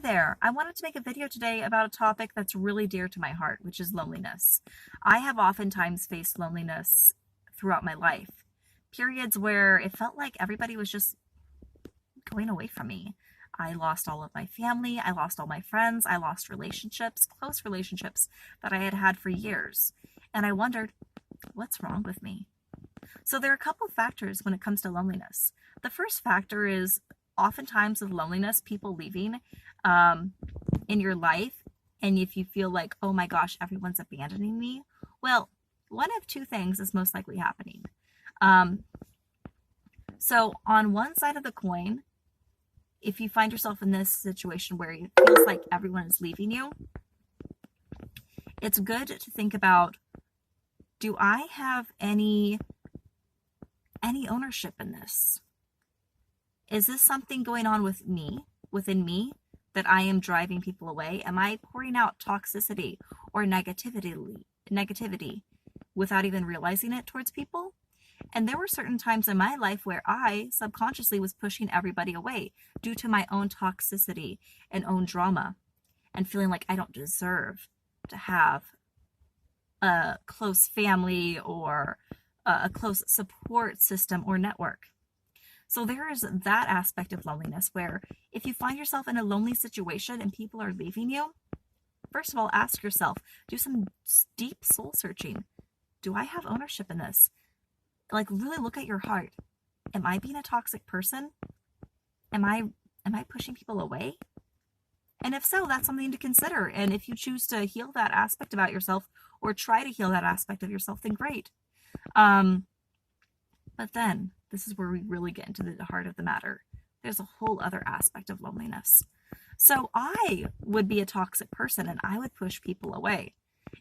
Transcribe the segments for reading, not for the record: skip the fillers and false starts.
there. I wanted to make a video today about a topic that's really dear to my heart, which is loneliness. I have oftentimes faced loneliness throughout my life. Periods where it felt like everybody was just going away from me. I lost all of my family, I lost all my friends, I lost relationships, close relationships that I had had for years. And I wondered, what's wrong with me? So there are a couple of factors when it comes to loneliness. The first factor is oftentimes with loneliness, people leaving in your life, and if you feel like, oh my gosh, everyone's abandoning me, well, one of two things is most likely happening. So on one side of the coin, if you find yourself in this situation where it feels like everyone is leaving you, it's good to think about, do I have any ownership in this? Is this something going on within me, that I am driving people away? Am I pouring out toxicity or negativity without even realizing it towards people? And there were certain times in my life where I subconsciously was pushing everybody away due to my own toxicity and own drama, and feeling like I don't deserve to have a close family or a close support system or network. So there is that aspect of loneliness where if you find yourself in a lonely situation and people are leaving you, first of all, ask yourself, do some deep soul searching. Do I have ownership in this? Like, really look at your heart. Am I being a toxic person? Am I pushing people away? And if so, that's something to consider. And if you choose to heal that aspect about yourself or try to heal that aspect of yourself, then great. But then this is where we really get into the heart of the matter. There's a whole other aspect of loneliness. So I would be a toxic person and I would push people away.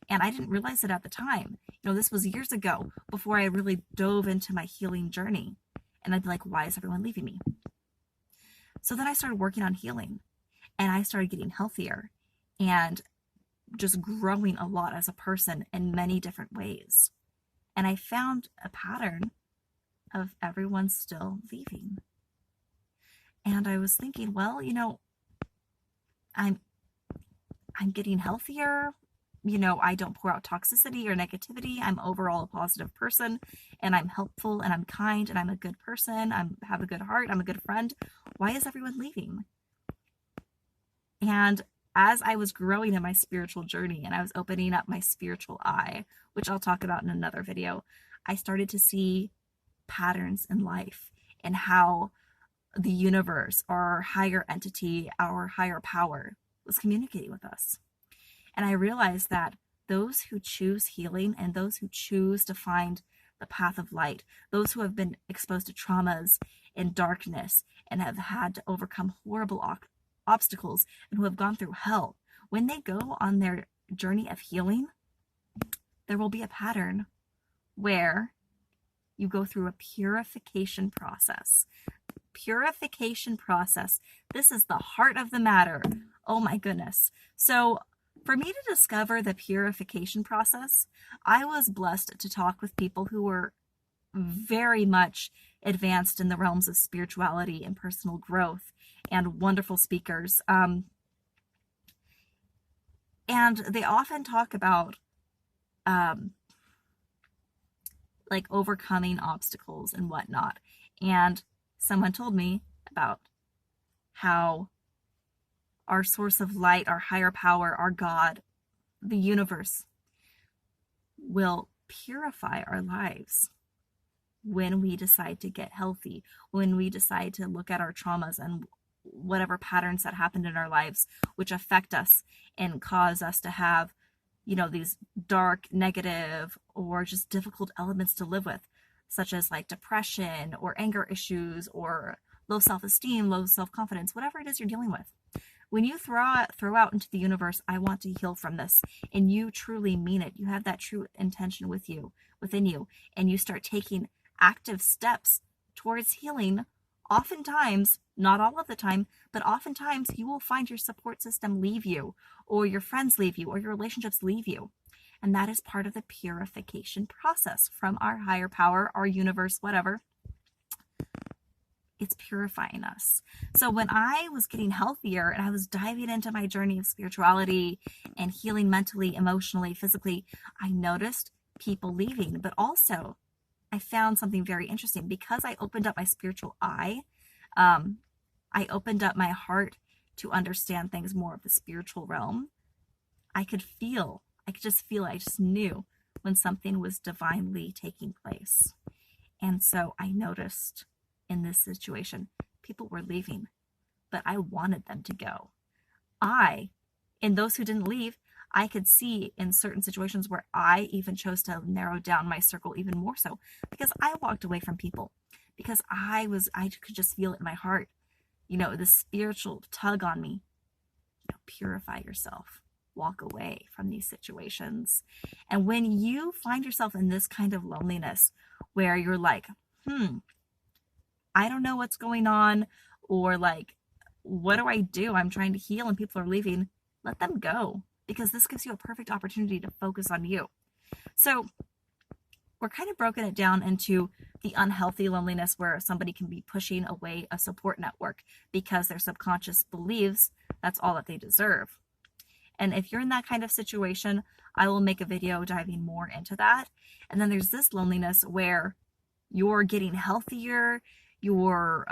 And I didn't realize it at the time. This was years ago before I really dove into my healing journey. And I'd be like, why is everyone leaving me? So then I started working on healing and I started getting healthier and just growing a lot as a person in many different ways. And I found a pattern of everyone still leaving. And I was thinking, well, I'm getting healthier. I don't pour out toxicity or negativity. I'm overall a positive person, and I'm helpful, and I'm kind, and I'm a good person. I have a good heart. I'm a good friend. Why is everyone leaving? And as I was growing in my spiritual journey and I was opening up my spiritual eye, which I'll talk about in another video, I started to see patterns in life and how the universe, our higher entity, our higher power was communicating with us. And I realized that those who choose healing and those who choose to find the path of light, those who have been exposed to traumas and darkness and have had to overcome horrible obstacles and who have gone through hell, when they go on their journey of healing, there will be a pattern where you go through a purification process. Purification process. This is the heart of the matter. Oh my goodness. So for me to discover the purification process, I was blessed to talk with people who were very much advanced in the realms of spirituality and personal growth and wonderful speakers. And they often talk about like overcoming obstacles and whatnot. And someone told me about how our source of light, our higher power, our God, the universe will purify our lives when we decide to get healthy, when we decide to look at our traumas and whatever patterns that happened in our lives, which affect us and cause us to have, these dark, negative, or just difficult elements to live with, such as like depression or anger issues or low self-esteem, low self-confidence, whatever it is you're dealing with. When you throw out into the universe, I want to heal from this, and you truly mean it, you have that true intention within you, and you start taking active steps towards healing, oftentimes, not all of the time, but oftentimes you will find your support system leave you, or your friends leave you, or your relationships leave you. And that is part of the purification process from our higher power, our universe, whatever. It's purifying us. So when I was getting healthier and I was diving into my journey of spirituality and healing mentally, emotionally, physically, I noticed people leaving. But also, I found something very interesting because I opened up my spiritual eye. I opened up my heart to understand things more of the spiritual realm. I could just feel, I just knew when something was divinely taking place. And so I noticed in this situation, people were leaving, but I wanted them to go. In those who didn't leave, I could see in certain situations where I even chose to narrow down my circle even more so because I walked away from people because I could just feel it in my heart, the spiritual tug on me, purify yourself, walk away from these situations. And when you find yourself in this kind of loneliness where you're like, I don't know what's going on, or like, what do I do? I'm trying to heal and people are leaving. Let them go, because this gives you a perfect opportunity to focus on you. So we're kind of broken it down into the unhealthy loneliness where somebody can be pushing away a support network because their subconscious believes that's all that they deserve. And if you're in that kind of situation, I will make a video diving more into that. And then there's this loneliness where you're getting healthier, you're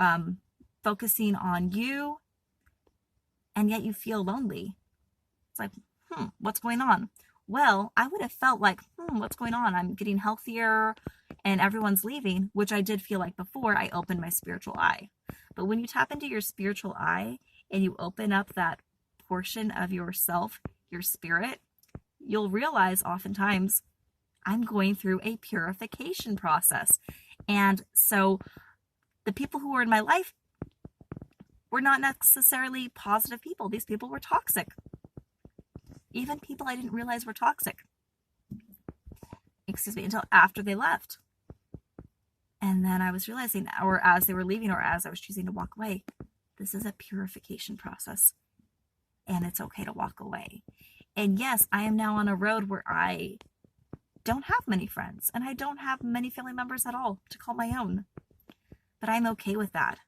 focusing on you, and yet you feel lonely. It's like, what's going on? Well, I would have felt like, what's going on? I'm getting healthier and everyone's leaving, which I did feel like before I opened my spiritual eye. But when you tap into your spiritual eye and you open up that portion of yourself, your spirit, you'll realize oftentimes I'm going through a purification process. And so the people who were in my life were not necessarily positive people. These people were toxic. Even people I didn't realize were toxic. Until after they left. And then I was realizing, or as they were leaving, or as I was choosing to walk away, this is a purification process. And it's okay to walk away. And yes, I am now on a road where I don't have many friends, and I don't have many family members at all to call my own. But I'm okay with that,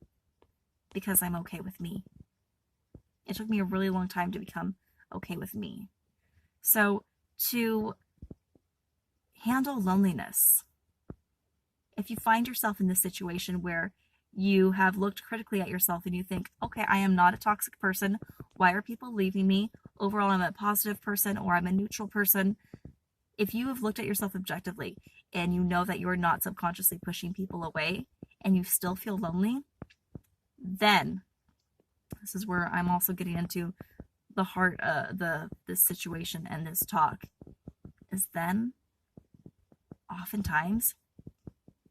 because I'm okay with me. It took me a really long time to become okay with me. So to handle loneliness, if you find yourself in this situation where you have looked critically at yourself and you think, okay, I am not a toxic person. Why are people leaving me? Overall, I'm a positive person, or I'm a neutral person. If you have looked at yourself objectively and you know that you are not subconsciously pushing people away and you still feel lonely, then this is where I'm also getting into the heart of this situation and this talk, is then oftentimes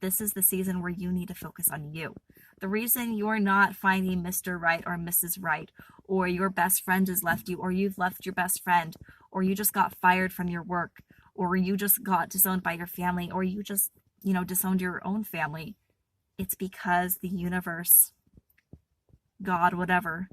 this is the season where you need to focus on you. The reason you're not finding Mr. Right or Mrs. Right, or your best friend has left you, or you've left your best friend, or you just got fired from your work, or you just got disowned by your family, or you just, disowned your own family. It's because the universe, God, whatever,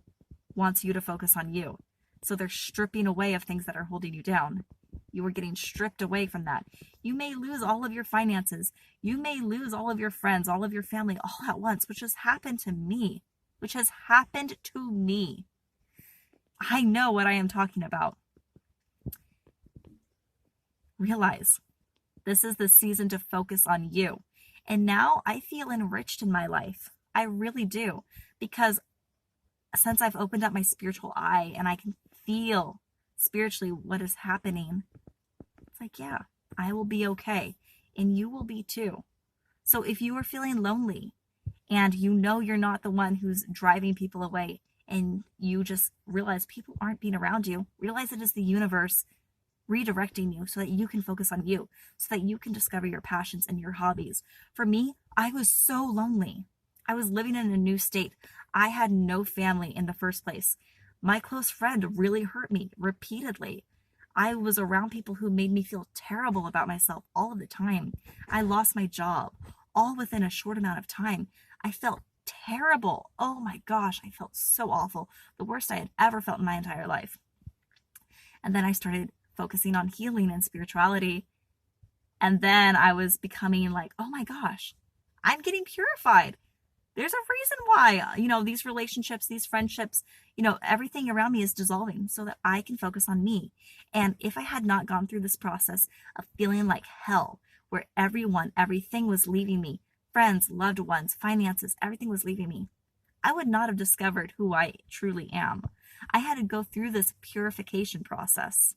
wants you to focus on you. So they're stripping away of things that are holding you down. You are getting stripped away from that. You may lose all of your finances. You may lose all of your friends, all of your family, all at once, which has happened to me. I know what I am talking about. Realize this is the season to focus on you. And now I feel enriched in my life. I really do. Because since I've opened up my spiritual eye and I can feel spiritually what is happening, it's like, yeah, I will be okay. And you will be too. So if you are feeling lonely and you know you're not the one who's driving people away, and you just realize people aren't being around you, realize it is the universe redirecting you so that you can focus on you, so that you can discover your passions and your hobbies. For me, I was so lonely. I was living in a new state. I had no family in the first place. My close friend really hurt me repeatedly. I was around people who made me feel terrible about myself all of the time. I lost my job, all within a short amount of time. I felt terrible. Oh my gosh, I felt so awful. The worst I had ever felt in my entire life. And then I started focusing on healing and spirituality. And then I was becoming like, oh my gosh, I'm getting purified. There's a reason why, these relationships, these friendships, everything around me is dissolving so that I can focus on me. And if I had not gone through this process of feeling like hell, where everything was leaving me, friends, loved ones, finances, everything was leaving me, I would not have discovered who I truly am. I had to go through this purification process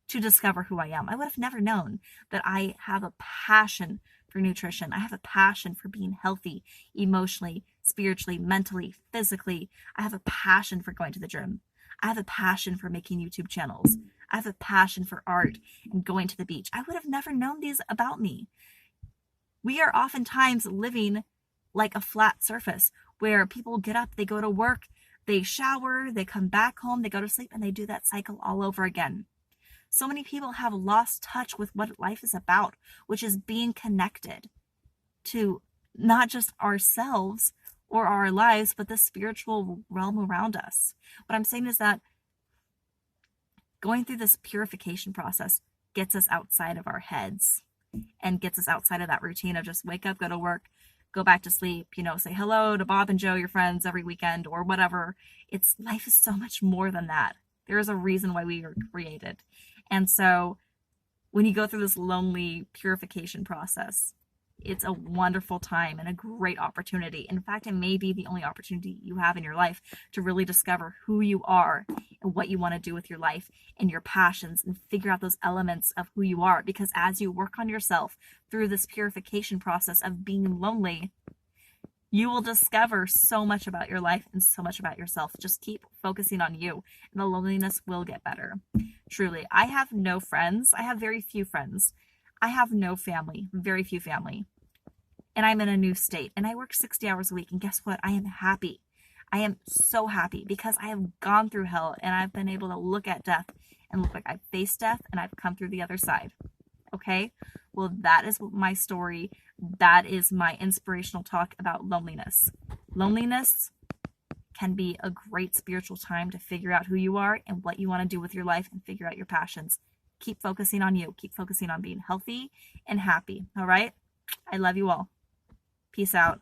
to discover who I am. I would have never known that I have a passion for nutrition. I have a passion for being healthy, emotionally, spiritually, mentally, physically. I have a passion for going to the gym. I have a passion for making YouTube channels. I have a passion for art and going to the beach. I would have never known these about me. We are oftentimes living like a flat surface where people get up, they go to work, they shower, they come back home, they go to sleep, and they do that cycle all over again. So many people have lost touch with what life is about, which is being connected to not just ourselves or our lives, but the spiritual realm around us. What I'm saying is that going through this purification process gets us outside of our heads and gets us outside of that routine of just wake up, go to work, go back to sleep, say hello to Bob and Joe, your friends, every weekend or whatever. Life is so much more than that. There is a reason why we were created. And so when you go through this lonely purification process, it's a wonderful time and a great opportunity. In fact, it may be the only opportunity you have in your life to really discover who you are and what you want to do with your life and your passions and figure out those elements of who you are. Because as you work on yourself through this purification process of being lonely, you will discover so much about your life and so much about yourself. Just keep focusing on you and the loneliness will get better. Truly, I have no friends. I have very few friends. I have no family, very few family. And I'm in a new state and I work 60 hours a week. And guess what? I am happy. I am so happy because I have gone through hell and I've been able to look at death and look like I've faced death and I've come through the other side. Okay? Well, that is my story. That is my inspirational talk about loneliness. Loneliness can be a great spiritual time to figure out who you are and what you want to do with your life and figure out your passions. Keep focusing on you. Keep focusing on being healthy and happy. All right? I love you all. Peace out.